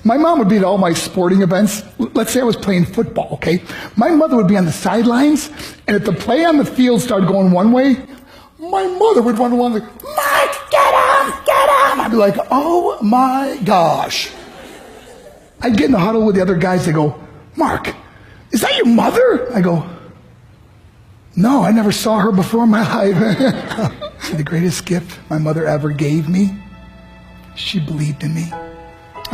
My mom would be at all my sporting events. Let's say I was playing football, okay? My mother would be on the sidelines, and if the play on the field started going one way, my mother would run along like, Mike, get him, get him! I'd be like, oh my gosh. I'd get in the huddle with the other guys. They go, Mark, is that your mother? I go, no, I never saw her before in my life. See, the greatest gift my mother ever gave me, she believed in me.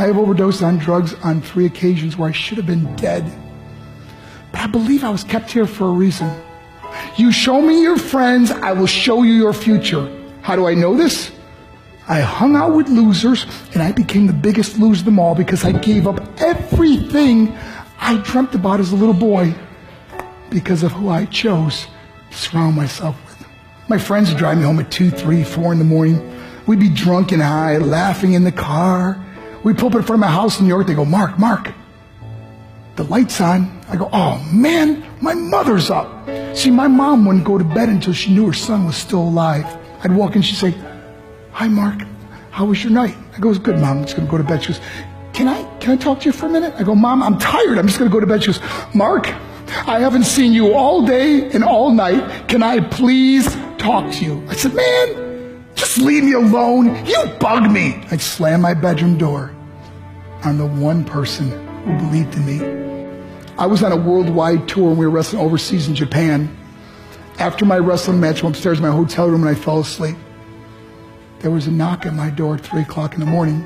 I have overdosed on drugs on 3 occasions where I should have been dead. But I believe I was kept here for a reason. You show me your friends, I will show you your future. How do I know this? I hung out with losers, and I became the biggest loser of them all because I gave up everything I dreamt about as a little boy because of who I chose to surround myself with. My friends would drive me home at 2, 3, 4 in the morning. We'd be drunk and high, laughing in the car. We'd pull up in front of my house in New York. They go, Mark, the light's on. I go, oh man, my mother's up. See, my mom wouldn't go to bed until she knew her son was still alive. I'd walk in, she'd say, hi Mark, how was your night? I go, it was good, Mom, I'm just gonna go to bed. She goes, can I talk to you for a minute? I go, Mom, I'm tired, I'm just gonna go to bed. She goes, Mark, I haven't seen you all day and all night. Can I please talk to you? I said, man, just leave me alone. You bug me. I'd slam my bedroom door on the one person who believed in me. I was on a worldwide tour and we were wrestling overseas in Japan. After my wrestling match, I went upstairs in my hotel room and I fell asleep. There was a knock at my door at 3 o'clock in the morning.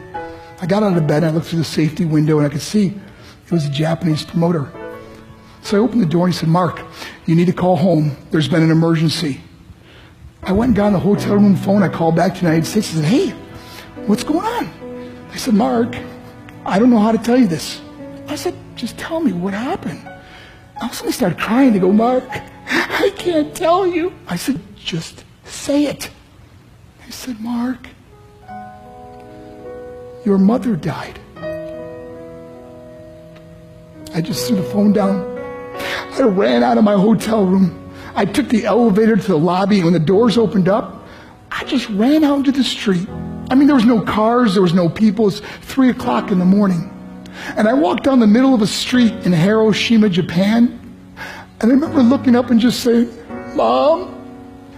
I got out of bed and I looked through the safety window and I could see it was a Japanese promoter. So I opened the door and he said, Mark, you need to call home. There's been an emergency. I went and got on the hotel room phone. I called back to the United States. I said, hey, what's going on? I said, Mark, I don't know how to tell you this. I said, just tell me what happened. All of a sudden I started crying. They go, Mark, I can't tell you. I said, just say it. He said, Mark, your mother died. I just threw the phone down. I ran out of my hotel room. I took the elevator to the lobby, and when the doors opened up, I just ran out into the street. I mean, there was no cars, there was no people. It's 3 o'clock in the morning. And I walked down the middle of a street in Hiroshima, Japan, and I remember looking up and just saying, Mom,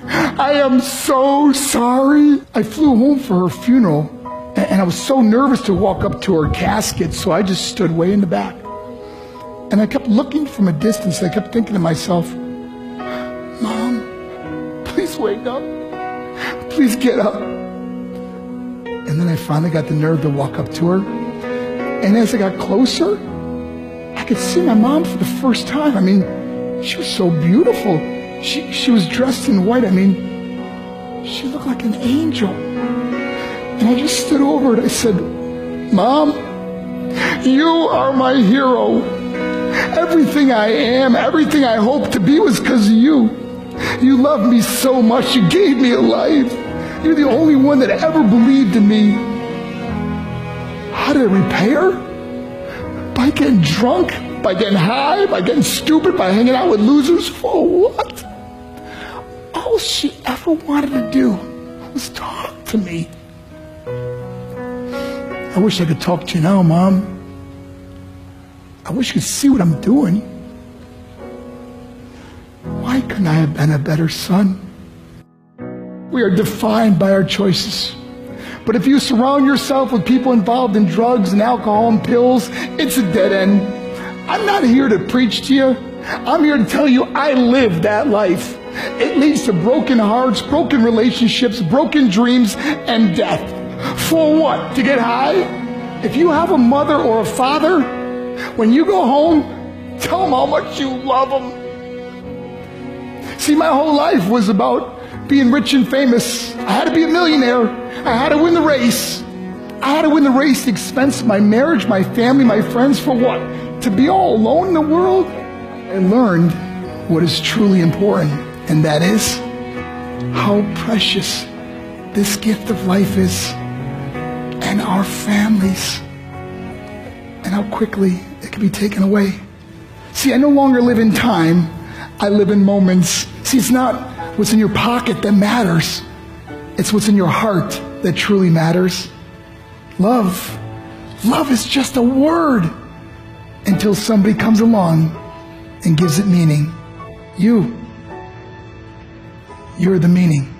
I am so sorry. I flew home for her funeral, and I was so nervous to walk up to her casket, so I just stood way in the back. And I kept looking from a distance. I kept thinking to myself, Mom, please wake up. Please get up. And then I finally got the nerve to walk up to her. And as I got closer, I could see my mom for the first time. I mean, she was so beautiful. She was dressed in white. I mean, she looked like an angel. And I just stood over it. I said, Mom, you are my hero. Everything I am, everything I hope to be was because of you. You loved me so much. You gave me a life. You're the only one that ever believed in me. How did I repay her? By getting drunk? By getting high? By getting stupid? By hanging out with losers? For what? All she ever wanted to do was talk to me. I wish I could talk to you now, Mom. I wish you could see what I'm doing. Why couldn't I have been a better son? We are defined by our choices. But if you surround yourself with people involved in drugs and alcohol and pills, it's a dead end. I'm not here to preach to you. I'm here to tell you I lived that life. It leads to broken hearts, broken relationships, broken dreams, and death. For what? To get high? If you have a mother or a father, when you go home, tell them how much you love them. See, my whole life was about being rich and famous. I had to be a millionaire. I had to win the race. I had to win the race at the expense of my marriage, my family, my friends. For what? To be all alone in the world? I learned what is truly important, and that is how precious this gift of life is, and our families, and how quickly it can be taken away. See, I no longer live in time. I live in moments. See, it's not what's in your pocket that matters. It's what's in your heart that truly matters. Love Love is just a word until somebody comes along and gives it meaning. You're the meaning.